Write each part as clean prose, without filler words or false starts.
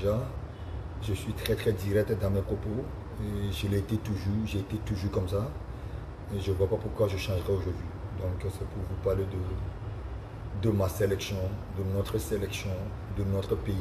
déjà. Je suis très direct dans mes propos. Et je l'ai été toujours, j'ai été toujours comme ça. Et je ne vois pas pourquoi je changerai aujourd'hui. Donc c'est pour vous parler de ma sélection, de notre sélection, de notre pays.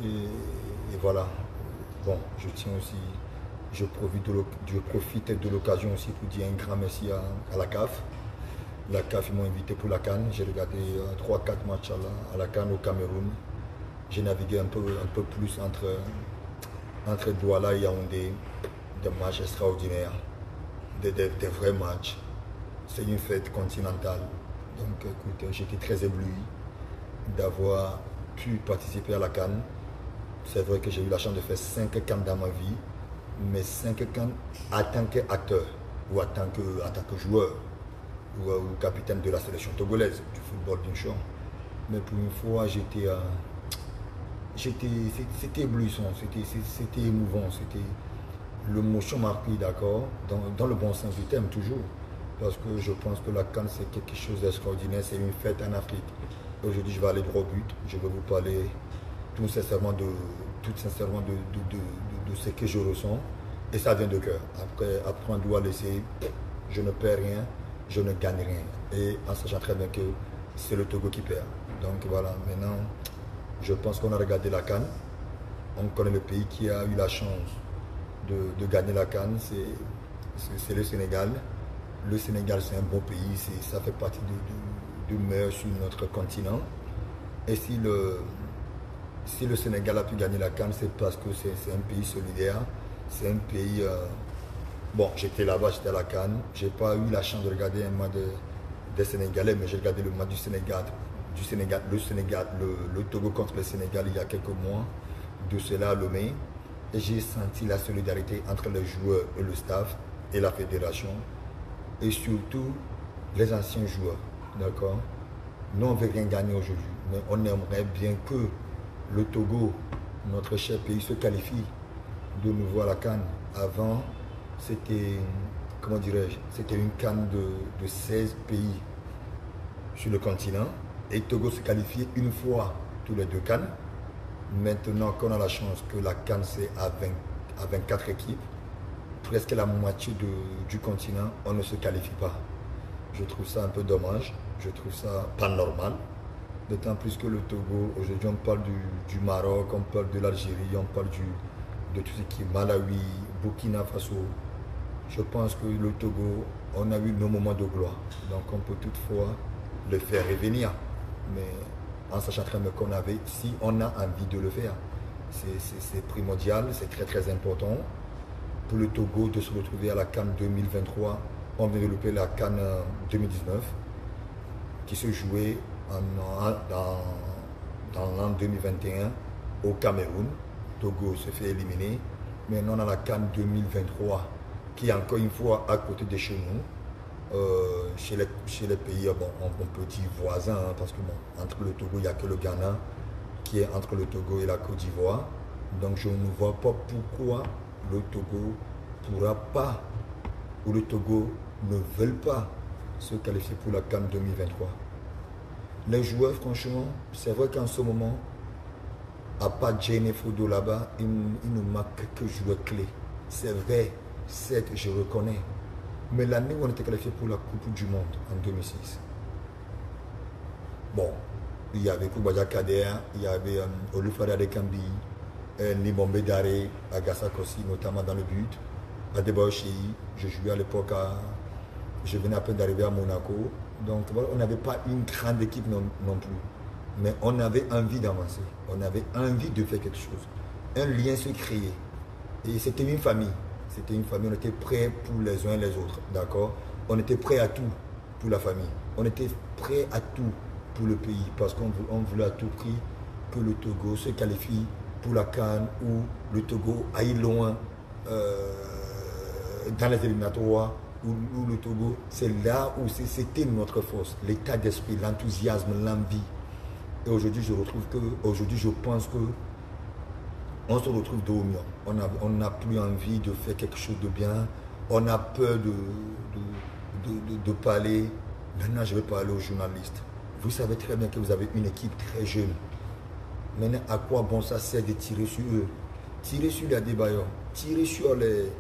Et voilà. Bon, je tiens aussi, je profite de l'occasion aussi pour dire un grand merci à la CAF. La CAF, ils m'ont invité pour la CAN. J'ai regardé 3-4 matchs à la CAN au Cameroun. J'ai navigué un peu plus entre Douala et Yaoundé. Des matchs extraordinaires, des vrais matchs. C'est une fête continentale. Donc écoute, j'étais très ébloui d'avoir pu participer à la CAN. C'est vrai que j'ai eu la chance de faire 5 CAN dans ma vie, mais 5 CAN en tant qu'acteur ou en tant que joueur ou capitaine de la sélection togolaise du football d'une chambre. Mais pour une fois, c'était éblouissant, c'était émouvant, l'émotion m'a pris, d'accord, dans le bon sens du terme toujours. Parce que je pense que la CAN c'est quelque chose d'extraordinaire, c'est une fête en Afrique. Aujourd'hui je vais aller droit au but, je vais vous parler tout sincèrement de ce que je ressens. Et ça vient de cœur. Après on doit laisser, je ne perds rien, je ne gagne rien. Et en sachant très bien que c'est le Togo qui perd. Donc voilà, maintenant je pense qu'on a regardé la CAN. On connaît le pays qui a eu la chance de gagner la CAN, c'est le Sénégal. Le Sénégal, c'est un bon pays, ça fait partie du meilleur sur notre continent. Et si le Sénégal a pu gagner la CAN, c'est parce que c'est un pays solidaire, c'est un pays... bon, j'étais là-bas, j'étais à la CAN, j'ai pas eu la chance de regarder un match des Sénégalais, mais j'ai regardé le match le Togo contre le Sénégal il y a quelques mois, de cela à Lomé. Et j'ai senti la solidarité entre les joueurs et le staff et la fédération. Et surtout les anciens joueurs, d'accord. Nous, on ne veut rien gagner aujourd'hui, mais on aimerait bien que le Togo, notre cher pays, se qualifie de nouveau à la CAN. Avant, c'était, comment dirais-je, c'était une CAN de 16 pays sur le continent. Et Togo se qualifiait une fois tous les 2 CAN. Maintenant qu'on a la chance que la CAN c'est à 24 équipes, presque la moitié du continent, on ne se qualifie pas. Je trouve ça un peu dommage, je trouve ça pas normal. D'autant plus que le Togo, aujourd'hui on parle du Maroc, on parle de l'Algérie, on parle de tout ce qui est Malawi, Burkina Faso. Je pense que le Togo, on a eu nos moments de gloire. Donc on peut toutefois le faire revenir. Mais en sachant très bien qu'on avait, si on a envie de le faire, c'est primordial, c'est très important. Pour le Togo de se retrouver à la CAN 2023, on vient de louper la CAN 2019 qui se jouait dans l'an 2021 au Cameroun. Togo se fait éliminer. Maintenant on a la CAN 2023 qui est encore une fois à côté de chez nous. Chez les pays, bon, on peut dire voisins, hein, parce que bon, entre le Togo, il n'y a que le Ghana qui est entre le Togo et la Côte d'Ivoire. Donc je ne vois pas pourquoi le Togo pourra pas, ou le Togo ne veut pas se qualifier pour la CAN 2023. Les joueurs, franchement, c'est vrai qu'en ce moment, à part Jane Fodo là-bas, il nous manque quelques joueurs clés. C'est vrai, certes, je reconnais. Mais l'année où on était qualifié pour la Coupe du Monde en 2006, bon, il y avait Koubadia Kader, il y avait Olufare Adekambi, Nimombe Dare, Agassa Kossi, notamment dans le but, Adebayo Shei, je jouais à l'époque je venais à peine d'arriver à Monaco. Donc voilà, on n'avait pas une grande équipe non plus. Mais on avait envie d'avancer, on avait envie de faire quelque chose. Un lien se créait. Et c'était une famille. C'était une famille, on était prêts pour les uns et les autres, d'accord. On était prêts à tout pour la famille. On était prêts à tout pour le pays parce qu'on voulait à tout prix que le Togo se qualifie pour la CAN ou le Togo aille loin dans les éliminatoires ou le Togo. C'est là où c'était notre force, l'état d'esprit, l'enthousiasme, l'envie. Et aujourd'hui, je pense que on se retrouve de haut mieux. On n'a plus envie de faire quelque chose de bien. On a peur de parler. Maintenant, je vais parler aux journalistes. Vous savez très bien que vous avez une équipe très jeune. Maintenant, à quoi bon ça sert de tirer sur eux? Tirer sur les Adebayor, tirer sur les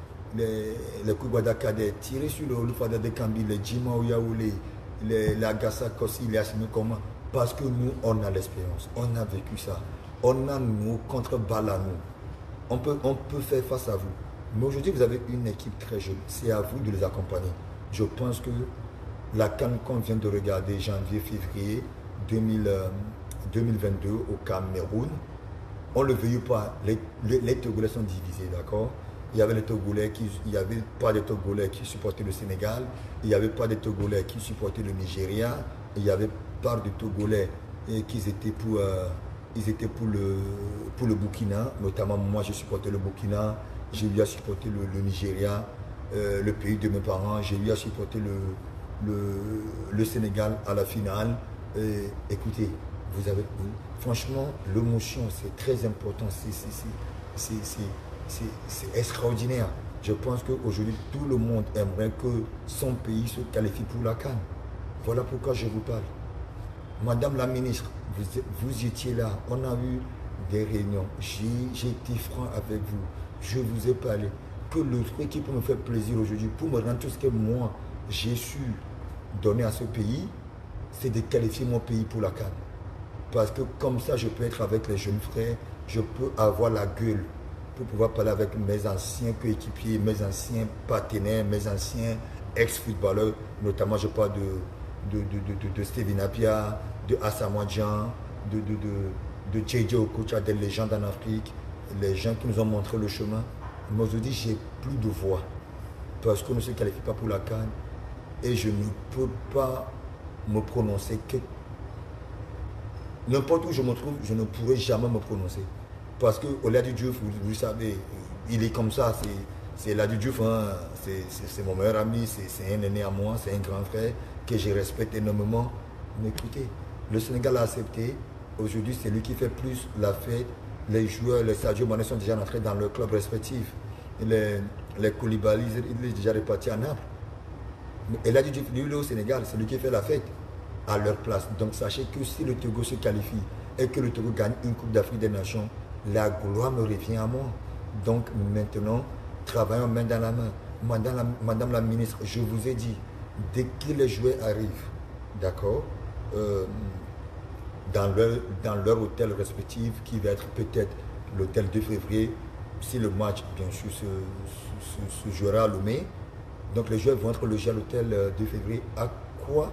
Koubada Kader, tirer sur le Olufada de Kambi, les Djima Oyaoulé, les Agassa Kossi, les Assimi Koma. Parce que nous, on a l'expérience, on a vécu ça. On a nos contre-balles à nous. On peut faire face à vous. Mais aujourd'hui, vous avez une équipe très jeune. C'est à vous de les accompagner. Je pense que la CAN qu'on vient de regarder, janvier-février 2022 au Cameroun, on ne le veuille pas. Les Togolais sont divisés, d'accord? Il y avait les Togolais il n'y avait pas de Togolais qui supportaient le Sénégal, il n'y avait pas de Togolais qui supportaient le Nigeria, il y avait pas de Togolais qui étaient pour le Burkina, notamment moi je supportais le Burkina, j'ai eu à supporter le Nigeria, le pays de mes parents, j'ai eu à supporter le Sénégal à la finale. Écoutez, franchement, l'émotion c'est très important, c'est extraordinaire. Je pense qu'aujourd'hui, tout le monde aimerait que son pays se qualifie pour la CAN. Voilà pourquoi je vous parle. Madame la ministre, vous étiez là, on a eu des réunions, j'ai été franc avec vous, je vous ai parlé. Que le truc qui peut me faire plaisir aujourd'hui, pour me rendre tout ce que moi j'ai su donner à ce pays, c'est de qualifier mon pays pour la CAN. Parce que comme ça, je peux être avec les jeunes frères, je peux avoir la gueule pour pouvoir parler avec mes anciens coéquipiers, mes anciens partenaires, mes anciens ex-footballeurs. Notamment, je parle de Steven Apia, de Asamoah Gyan, de JJ Okocha, des légendes en Afrique, les gens qui nous ont montré le chemin. Mais aujourd'hui, j'ai plus de voix parce qu'on ne se qualifie pas pour la CAN et je ne peux pas me prononcer que n'importe où je me trouve, je ne pourrai jamais me prononcer. Parce que Oladi Diouf, vous savez, il est comme ça, c'est Oladi Diouf, hein, c'est mon meilleur ami, c'est un aîné à moi, c'est un grand frère que je respecte énormément. Mais écoutez, le Sénégal a accepté, aujourd'hui c'est lui qui fait plus la fête, les joueurs, les Sadio Mané sont déjà entrés dans leur club respectif, les Koulibaly, il est déjà reparti à Naples. Et Oladi Diouf, lui, il est au Sénégal, c'est lui qui fait la fête à leur place. Donc sachez que si le Togo se qualifie et que le Togo gagne une Coupe d'Afrique des Nations, la gloire me revient à moi. Donc maintenant, travaillons main dans la main. Madame la ministre, je vous ai dit, dès que les joueurs arrivent, d'accord, dans leur hôtel respectif, qui va être peut-être l'hôtel 2 février, si le match, bien sûr, se jouera à Lomé, donc les joueurs vont être logés à l'hôtel 2 février. À quoi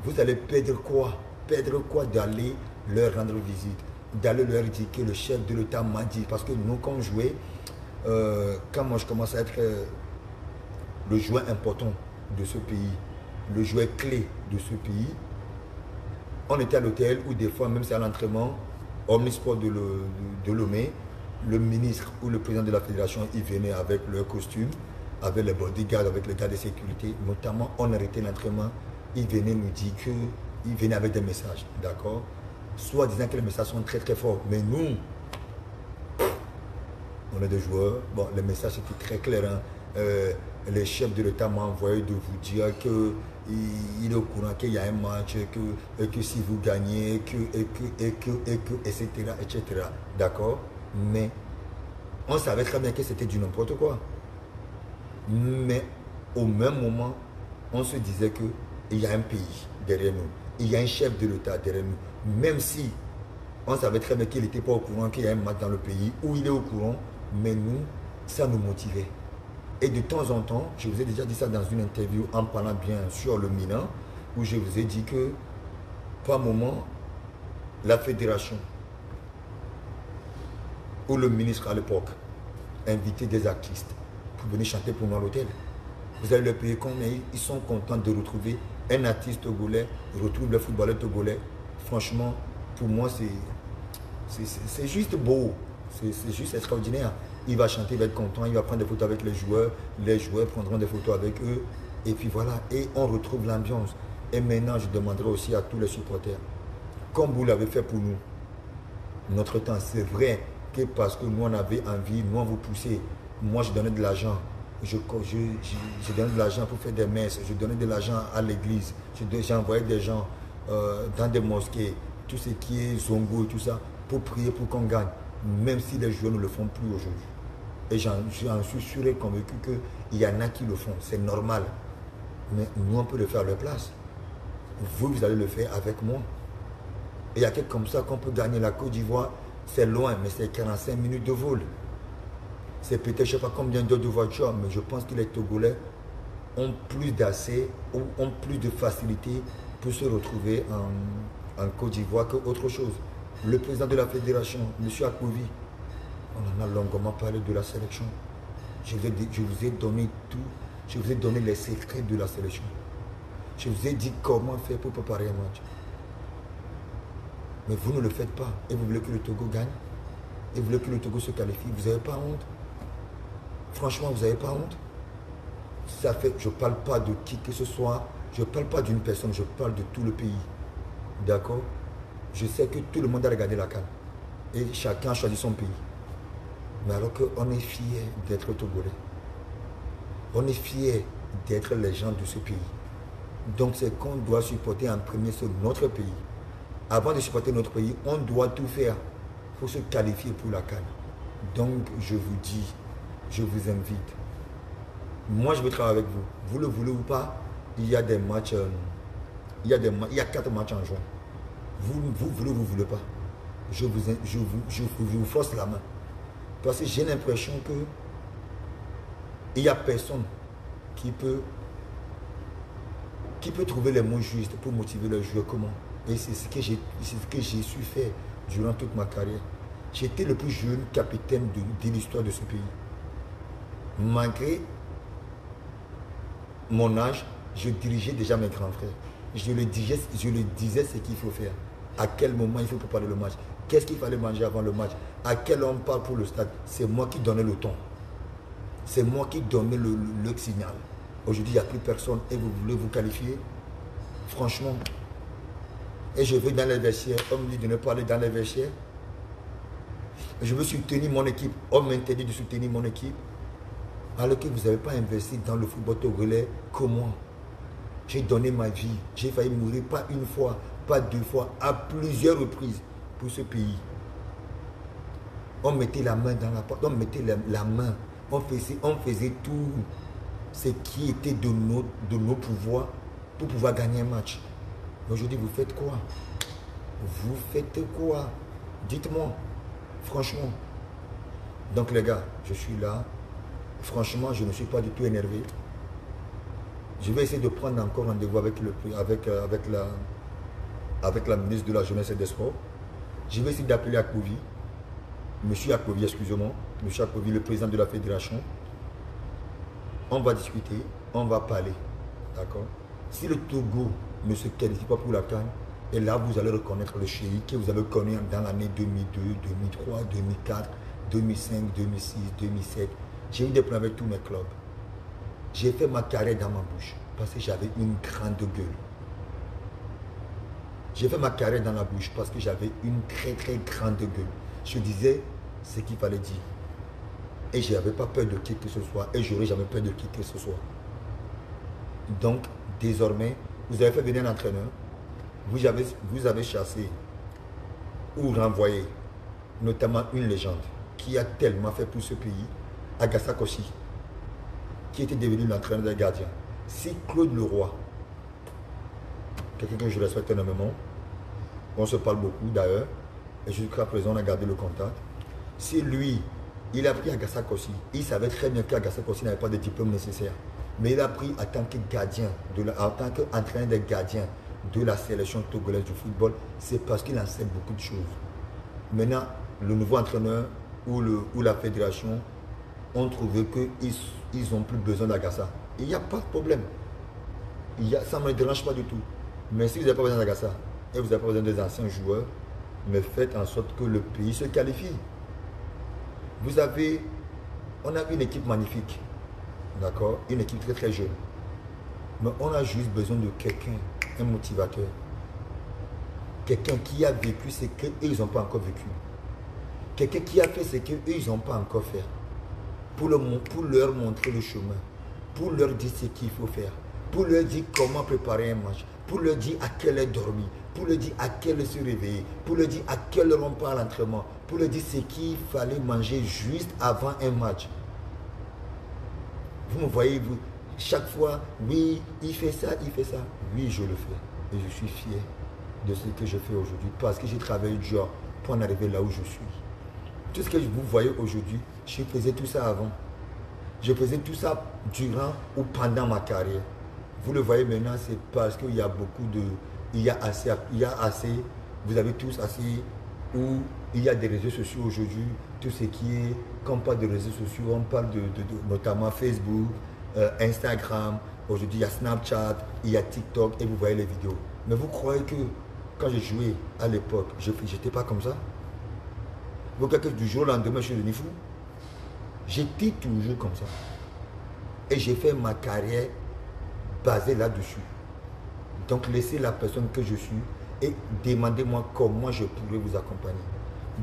vous allez perdre quoi? Perdre quoi d'aller leur rendre visite, d'aller leur dire que le chef de l'État m'a dit, parce que nous quand on jouait, quand moi je commence à être le joueur important de ce pays, le joueur clé de ce pays, on était à l'hôtel ou des fois même c'est à l'entraînement, Omnisport de Lomé, le ministre ou le président de la fédération, ils venaient avec leur costume, avec les bodyguards, avec les gars de sécurité, notamment on arrêtait l'entraînement, ils venaient nous dire qu'ils venaient avec des messages, d'accord? Soit disant que les messages sont très très forts, mais nous, on est des joueurs, bon, les messages étaient très clairs, hein. Les chefs de l'État m'ont envoyé de vous dire qu'il est au courant qu'il y a un match, que si vous gagnez, etc., etc. D'accord? Mais on savait très bien que c'était du n'importe quoi. Mais au même moment, on se disait qu'il y a un pays derrière nous, il y a un chef de l'État derrière nous. Même si on savait très bien qu'il n'était pas au courant qu'il y a un match dans le pays, ou il est au courant, mais nous, ça nous motivait. Et de temps en temps, je vous ai déjà dit ça dans une interview en parlant bien sur le Milan, où je vous ai dit que, par moment, la fédération, ou le ministre à l'époque, invitait des artistes pour venir chanter pour nous à l'hôtel. Vous allez leur payer combien? Ils sont contents de retrouver un artiste togolais, retrouve le footballeur togolais. Franchement, pour moi, c'est juste beau, c'est juste extraordinaire. Il va chanter, il va être content, il va prendre des photos avec les joueurs prendront des photos avec eux, et puis voilà, et on retrouve l'ambiance. Et maintenant, je demanderai aussi à tous les supporters, comme vous l'avez fait pour nous, notre temps, c'est vrai que parce que nous on avait envie, nous on vous poussait, moi je donnais de l'argent, je donnais de l'argent pour faire des messes, je donnais de l'argent à l'église, j'envoyais des gens dans des mosquées, tout ce qui est zongo et tout ça, pour prier pour qu'on gagne, même si les joueurs ne le font plus aujourd'hui. Et j'en suis sûr et convaincu qu'il y en a qui le font, c'est normal. Mais nous, on peut le faire à leur place. Vous allez le faire avec moi. Et il y a quelque comme ça qu'on peut gagner la Côte d'Ivoire. C'est loin, mais c'est 45 minutes de vol. C'est peut-être, je ne sais pas combien d'heures de voiture, mais je pense que les Togolais ont plus d'accès ou ont plus de facilité pour se retrouver en Côte d'Ivoire qu'autre chose. Le président de la fédération, M. Akpovi, on en a longuement parlé de la sélection. Je vous ai donné tout, je vous ai donné les secrets de la sélection. Je vous ai dit comment faire pour préparer un match. Mais vous ne le faites pas. Et vous voulez que le Togo gagne. Et vous voulez que le Togo se qualifie. Vous n'avez pas honte. Franchement, vous n'avez pas honte. Ça fait, je ne parle pas de qui que ce soit. Je ne parle pas d'une personne. Je parle de tout le pays. D'accord? Je sais que tout le monde a regardé la CAN. Et chacun a choisi son pays. Mais alors qu'on est fiers d'être Togolais. On est fiers d'être les gens de ce pays. Donc c'est qu'on doit supporter en premier sur notre pays. Avant de supporter notre pays, on doit tout faire pour se qualifier pour la CAN. Donc je vous dis, je vous invite. Moi je veux travailler avec vous. Vous le voulez ou pas, il y a des matchs, il y a 4 matchs en juin. Vous voulez ou vous ne voulez pas. Je vous force la main. Parce que j'ai l'impression que il n'y a personne qui peut trouver les mots justes pour motiver les joueurs. Comment? Et c'est ce que j'ai su faire durant toute ma carrière. J'étais le plus jeune capitaine de l'histoire de ce pays. Malgré mon âge, je dirigeais déjà mes grands frères. Je le disais ce qu'il faut faire. À quel moment il faut préparer le match. Qu'est-ce qu'il fallait manger avant le match. À quel homme parle pour le stade. C'est moi qui donnais le ton. C'est moi qui donnais le signal. Aujourd'hui, il n'y a plus personne et vous voulez vous qualifier. Franchement. Et je vais dans les vestiaires. On me dit de ne pas aller dans les vestiaires. Je veux soutenir mon équipe. On m'interdit de soutenir mon équipe. Alors que vous n'avez pas investi dans le football togolais. Comment? J'ai donné ma vie. J'ai failli mourir pas une fois, pas 2 fois, à plusieurs reprises pour ce pays. On mettait la main dans la porte. On mettait la main. On faisait tout ce qui était de nos pouvoirs pour pouvoir gagner un match. Aujourd'hui, vous faites quoi? Vous faites quoi? Dites-moi, franchement. Donc les gars, je suis là. Franchement, je ne suis pas du tout énervé. Je vais essayer de prendre encore rendez-vous avec la ministre de la Jeunesse et des Sports. Je vais essayer d'appeler Akpovi. Monsieur Akpovi, excusez-moi. Monsieur Akpovi, le président de la fédération. On va discuter, on va parler. D'accord? Si le Togo ne se qualifie pas pour la CAN, et là vous allez reconnaître le chéri que vous avez connu dans l'année 2002, 2003, 2004, 2005, 2006, 2007. J'ai eu des problèmes avec tous mes clubs. J'ai fait ma carrière dans ma bouche parce que j'avais une grande gueule. J'ai fait ma carrière dans la bouche parce que j'avais une très très grande gueule. Je disais ce qu'il fallait dire. Et je n'avais pas peur de qui que ce soit. Et je n'aurais jamais peur de qui que ce soit. Donc, désormais, vous avez fait venir un entraîneur. Vous avez chassé ou renvoyé, notamment une légende qui a tellement fait pour ce pays, Agassa Koshi, qui était devenu l'entraîneur des gardiens. Si Claude Leroy, quelqu'un que je respecte énormément, on se parle beaucoup d'ailleurs, et jusqu'à présent on a gardé le contact, si lui, il a pris Agassa Koshi, il savait très bien qu'Agassa Koshi n'avait pas de diplôme nécessaire, mais il a pris en tant que gardien, en tant qu'entraîneur des gardiens de la sélection togolaise du football, c'est parce qu'il en sait beaucoup de choses. Maintenant, le nouveau entraîneur ou la fédération ont trouvé qu'ils n'ont plus besoin d'Agassa. Il n'y a pas de problème. Ça ne me dérange pas du tout. Mais si vous n'avez pas besoin d'Agassa et vous n'avez pas besoin des anciens joueurs, mais faites en sorte que le pays se qualifie. Vous avez, on a une équipe magnifique, d'accord, une équipe très très jeune. Mais on a juste besoin de quelqu'un, un motivateur. Quelqu'un qui a vécu ce qu'eux, ils n'ont pas encore vécu. Quelqu'un qui a fait ce qu'eux, ils n'ont pas encore fait. Pour leur montrer le chemin. Pour leur dire ce qu'il faut faire. Pour leur dire comment préparer un match. Pour leur dire à quelle heure dormir. pour leur dire à quelle heure se réveiller, pour leur dire à quelle heure on part à l'entraînement, pour leur dire ce qu'il fallait manger juste avant un match. Vous me voyez, vous, chaque fois, oui, il fait ça, il fait ça. Oui, je le fais. Et je suis fier de ce que je fais aujourd'hui parce que j'ai travaillé dur pour en arriver là où je suis. Tout ce que vous voyez aujourd'hui, je faisais tout ça avant. Je faisais tout ça durant ou pendant ma carrière. Vous le voyez maintenant, c'est parce qu'il y a beaucoup de... Il y a assez, vous avez tous assez, où il y a des réseaux sociaux aujourd'hui, tout ce qui est, quand on parle de réseaux sociaux, on parle de notamment Facebook, Instagram, aujourd'hui il y a Snapchat, il y a TikTok, et vous voyez les vidéos. Mais vous croyez que quand j'ai joué à l'époque, je n'étais pas comme ça? Vous croyez que du jour au lendemain, je suis devenu fou? J'étais toujours comme ça. Et j'ai fait ma carrière basée là-dessus. Donc laissez la personne que je suis et demandez-moi comment je pourrais vous accompagner.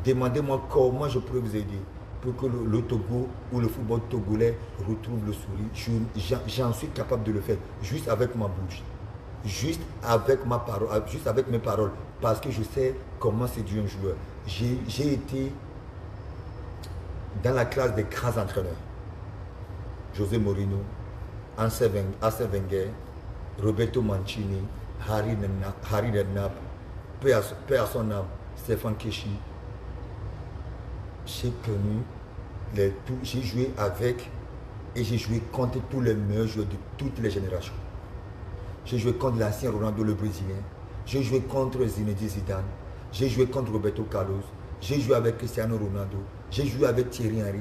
Demandez-moi comment je pourrais vous aider pour que le Togo ou le football togolais retrouve le sourire. J'en suis capable de le faire juste avec ma bouche, juste avec ma parole, juste avec mes paroles, parce que je sais comment séduire un joueur. J'ai été dans la classe des grands entraîneurs. José Mourinho, Arsène Wenger, Roberto Mancini, Harry Redknapp, paix à son âme, Stéphane Keshi. J'ai connu j'ai joué avec et j'ai joué contre tous les meilleurs joueurs de toutes les générations. J'ai joué contre l'ancien Ronaldo le Brésilien, j'ai joué contre Zinedine Zidane, j'ai joué contre Roberto Carlos, j'ai joué avec Cristiano Ronaldo, j'ai joué avec Thierry Henry.